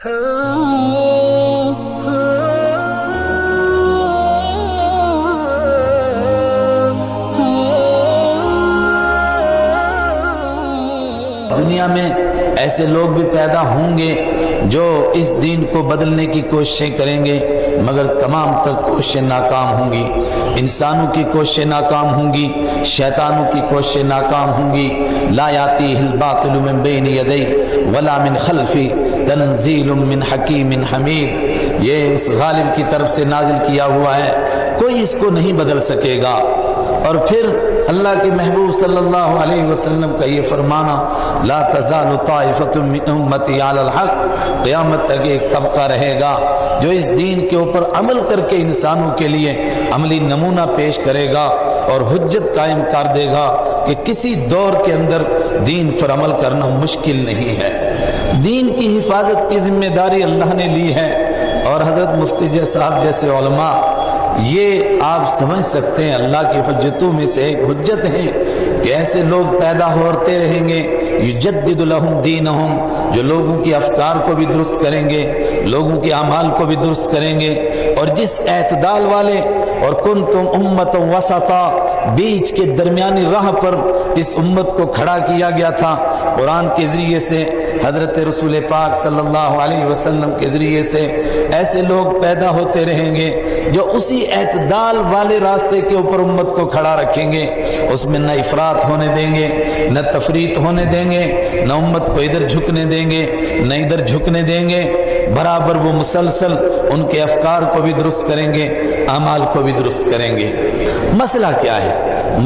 دنیا میں ایسے لوگ بھی پیدا ہوں گے جو اس دین کو بدلنے کی کوششیں کریں گے، مگر تمام تک کوششیں ناکام ہوں گی۔ انسانوں کی کوششیں ناکام ہوں گی، شیطانوں کی کوششیں ناکام ہوں گی۔ لا یاتیہ الباطل من بین یدیہ ولا من خلفہ تنزیل من حکیم حمید۔ یہ اس غالب کی طرف سے نازل کیا ہوا ہے، کوئی اس کو نہیں بدل سکے گا۔ اور پھر اللہ کے محبوب صلی اللہ علیہ وسلم کا یہ فرمانا، لا تزال طائفۃ من امتی علی الحق، قیامت تک ایک طبقہ رہے گا جو اس دین کے اوپر عمل کر کے انسانوں کے لیے عملی نمونہ پیش کرے گا اور حجت قائم کر دے گا کہ کسی دور کے اندر دین پر عمل کرنا مشکل نہیں ہے۔ دین کی حفاظت کی ذمہ داری اللہ نے لی ہے، اور حضرت مفتی صاحب جیسے علماء یہ آپ سمجھ سکتے ہیں اللہ کی حجتوں میں سے ایک حجت ہے کہ ایسے لوگ پیدا ہوتے رہیں گے، یجدد لہم دینہم، جو لوگوں کی افکار کو بھی درست کریں گے، لوگوں کے اعمال کو بھی درست کریں گے، اور جس اعتدال والے اور کنتم امۃ وسطا، بیچ کے درمیانی راہ پر اس امت کو کھڑا کیا گیا تھا قرآن کے ذریعے سے، حضرت رسول پاک صلی اللہ علیہ وسلم کے ذریعے سے۔ ایسے لوگ پیدا ہوتے رہیں گے جو اسی اعتدال والے راستے کے اوپر امت کو کھڑا رکھیں گے، اس میں نہ افراط ہونے دیں گے، نہ تفریط ہونے دیں گے، نہ امت کو ادھر جھکنے دیں گے نہ ادھر جھکنے دیں گے، برابر وہ مسلسل ان کے افکار کو بھی درست کریں گے، اعمال کو بھی درست کریں گے۔ مسئلہ کیا ہے؟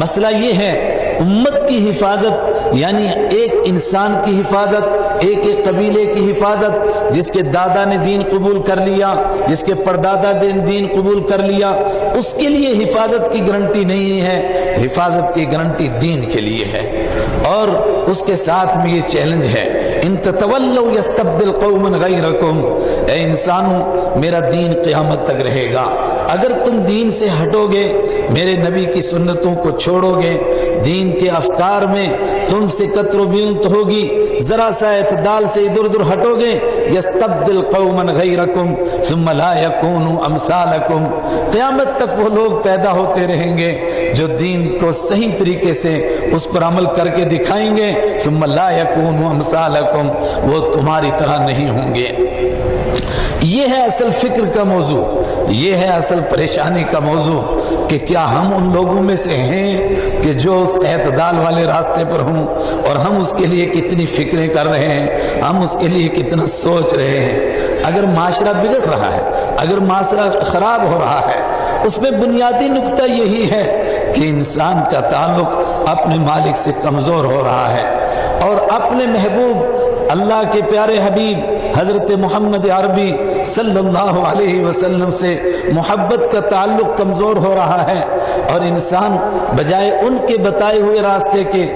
مسئلہ یہ ہے امت کی حفاظت، یعنی ایک انسان کی حفاظت، ایک ایک قبیلے کی حفاظت، جس کے دادا نے دین قبول کر لیا، جس کے پردادا نے دین قبول کر لیا، اس کے لیے حفاظت کی گارنٹی نہیں ہے، حفاظت کی گارنٹی دین کے لیے ہے۔ اور اس کے ساتھ میں یہ چیلنج ہے، ان تتولوا یستبدل قوما غیرکم، اے انسانوں میرا دین قیامت تک رہے گا، اگر تم دین سے ہٹو گے، میرے نبی کی سنتوں کو چھوڑو گے، دین کے افکار میں تم سے کتر و بیونت ہوگی، ذرا سا اعتدال سے ادھر ادھر ہٹو گے، یستبدل قوما غیرکم ثم لا یکونوا امثالکم، قیامت تک وہ لوگ پیدا ہوتے رہیں گے جو دین کو صحیح طریقے سے اس پر عمل کر کے دکھائیں گے، ثم لا یکونوا امثالکم، وہ تمہاری طرح نہیں ہوں گے۔ یہ ہے اصل فکر کا موضوع، یہ ہے اصل پریشانی کا موضوع کہ کیا ہم ان لوگوں میں سے ہیں کہ جو اس اعتدال والے راستے پر ہوں، اور ہم اس کے لیے کتنی فکریں کر رہے ہیں، ہم اس کے لیے کتنا سوچ رہے ہیں۔ اگر معاشرہ بگڑ رہا ہے، اگر معاشرہ خراب ہو رہا ہے، اس میں بنیادی نقطہ یہی ہے کہ انسان کا تعلق اپنے مالک سے کمزور ہو رہا ہے، اور اپنے محبوب اللہ کے پیارے حبیب حضرت محمد عربی صلی اللہ علیہ وسلم سے محبت کا تعلق کمزور ہو رہا ہے، اور انسان بجائے ان کے بتائے ہوئے راستے کے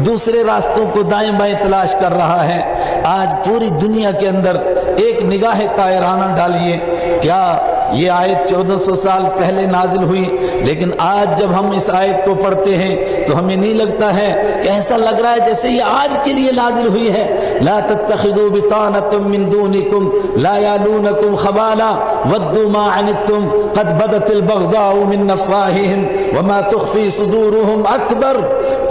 دوسرے راستوں کو دائیں بائیں تلاش کر رہا ہے۔ آج پوری دنیا کے اندر ایک نگاہ طائرانہ ڈالیے، کیا یہ آیت 1400 سال پہلے نازل ہوئی، لیکن آج جب ہم اس آیت کو پڑھتے ہیں تو ہمیں نہیں لگتا ہے کہ ایسا لگ رہا ہے جیسے یہ آج کے لیے نازل ہوئی ہے۔ لا تتخذوا بطانة من دونكم لا يالونكم خبالا ودوا ما عنتم قد بدت البغضاء من افواههم وما تخفي صدورهم اکبر۔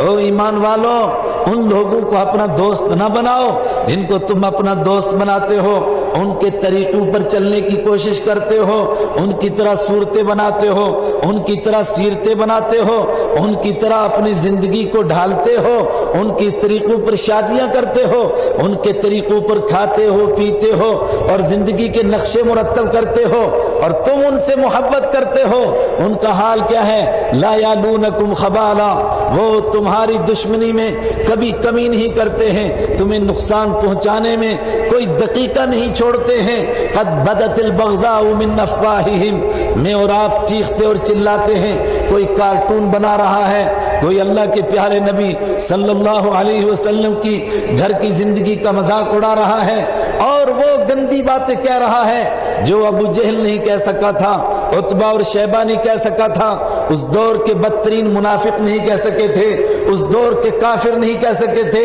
او ایمان والو، ان لوگوں کو اپنا دوست نہ بناؤ جن کو تم اپنا دوست بناتے ہو، ان کے طریقوں پر چلنے کی کوشش کرتے ہو، ان کی طرح صورتیں بناتے ہو، ان کی طرح سیرتیں بناتے ہو، ان کی طرح اپنی زندگی کو ڈھالتے ہو، ان کی طریقوں پر شادیاں کرتے ہو، ان کے طریقوں پر کھاتے ہو پیتے ہو اور زندگی کے نقشے مرتب کرتے ہو، اور تم ان سے محبت کرتے ہو۔ ان کا حال کیا ہے؟ لا یالونکم خبالا، وہ تمہاری دشمنی میں کبھی کمی نہیں کرتے ہیں، تمہیں نقصان پہنچانے میں کوئی دقیقہ نہیں چھوڑتے ہیں۔ قد بدت البغضاء من افواہہم، میں اور آپ چیختے اور چلاتے ہیں، کوئی کارٹون بنا رہا ہے، کوئی اللہ کے پیارے نبی صلی اللہ علیہ وسلم کی گھر کی زندگی کا مذاق اڑا رہا ہے، اور وہ گندی باتیں کہہ رہا ہے جو ابو جہل نہیں کہہ سکا تھا، عتبہ اور شیبہ نہیں کہہ سکا تھا، اس دور کے بدترین منافق نہیں کہہ سکے تھے، اس دور کے کافر نہیں کہہ سکے تھے،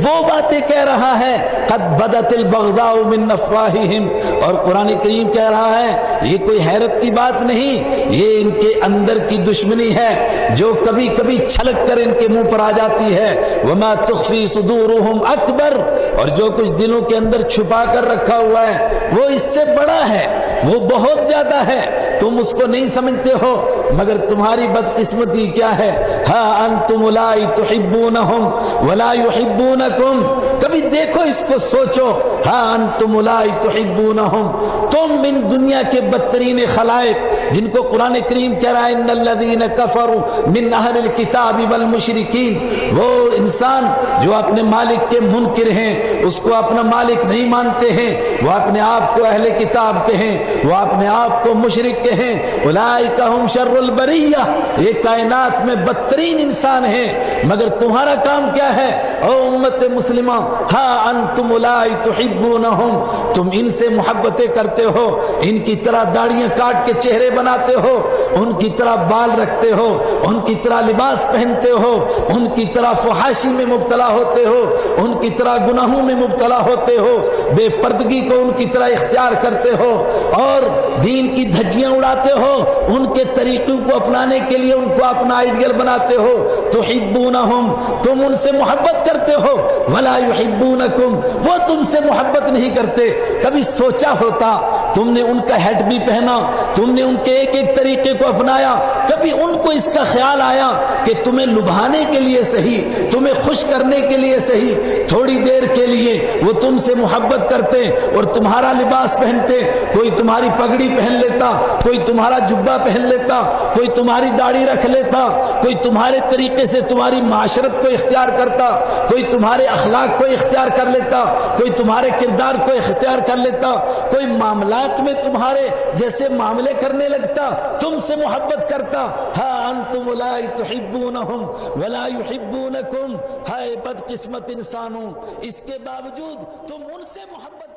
وہ باتیں کہہ رہا ہے۔ قد بدت البغضاء من افواہہم، اور قرآن کریم کہہ رہا ہے یہ کوئی حیرت کی بات نہیں، یہ ان کے اندر کی دشمنی ہے جو کبھی کبھی چھلک کر ان کے منہ پر آ جاتی ہے۔ وما تخفی صدورہم اکبر، اور جو کچھ دلوں کے اندر چھپا کر رکھا ہوا ہے وہ اس سے بڑا ہے، وہ بہت زیادہ ہے، تم اس کو نہیں سمجھتے ہو، مگر تمہاری بدقسمتی کیا ہے؟ ہاں انتم اولئک تحبونہم ولا یحبونکم، کبھی دیکھو اس کو سوچو، ہاں انتم اولئک تحبونہم، تم ان دنیا کے بدترین خلائق جن کو قرآن کریم کہہ رہا ہے ان الذین کفروا من اہل الکتاب والمشرکین، وہ انسان جو اپنے مالک کے منکر ہیں، اس کو اپنا مالک نہیں مانتے ہیں، وہ اپنے آپ کو اہل کتاب کہیں، وہ اپنے آپ کو مشرک کہیں، اولئک ہم شر البریہ، یہ کائنات میں بدترین انسان ہیں، مگر تمہارا کام کیا ہے او امت مسلمہ؟ ہاں انتم اولئک تحبونہم، تم ان سے محبتیں کرتے ہو، ان کی طرح داڑیاں کاٹ کے چہرے بناتے ہو، ان کی طرح بال رکھتے ہو، ان کی طرح لباس پہنتے ہو، ان کی طرح فحاشی میں مبتلا ہوتے ہو، ان کی طرح گناہوں میں مبتلا ہوتے ہو، بے پردگی کو ان کی طرح اختیار کرتے ہو، اور دین کی دھجیاں اڑاتے ہو، ان کے طریقوں کو اپنانے کے لیے ان کو اپنا آئیڈیل بناتے ہو۔ تحبونہم، تم ان سے محبت کرتے ہو، ولا یحبونکم، وہ تم سے محبت نہیں کرتے۔ کبھی سوچا ہوتا تم نے ان کا ہیٹ بھی پہنا، تم نے ان کے ایک ایک طریقے کو اپنایا، کبھی ان کو اس کا خیال آیا کہ تمہیں لبھانے کے لیے صحیح، تمہیں خوش کرنے کے لیے صحیح، تھوڑی دیر کے لیے وہ تم سے محبت کرتے اور تمہارا لباس پہنتے، کوئی تمہاری پگڑی پہن لیتا، کوئی تمہارا جبہ پہن لیتا، کوئی تمہاری داڑھی رکھ لیتا، کوئی تمہارے طریقے سے تمہاری معاشرت کو اختیار کرتا، کوئی تمہارے اخلاق کو اختیار کر لیتا، کوئی تمہارے کردار کو اختیار کر لیتا، کوئی معاملات میں تمہارے جیسے معاملے کرنے لگتا، تم سے محبت کرتا۔ ہاں انتم اولئک تحبونہم ولا یحبونکم، ہائے بدقسمت انسانوں، اس کے باوجود تم ان سے محبت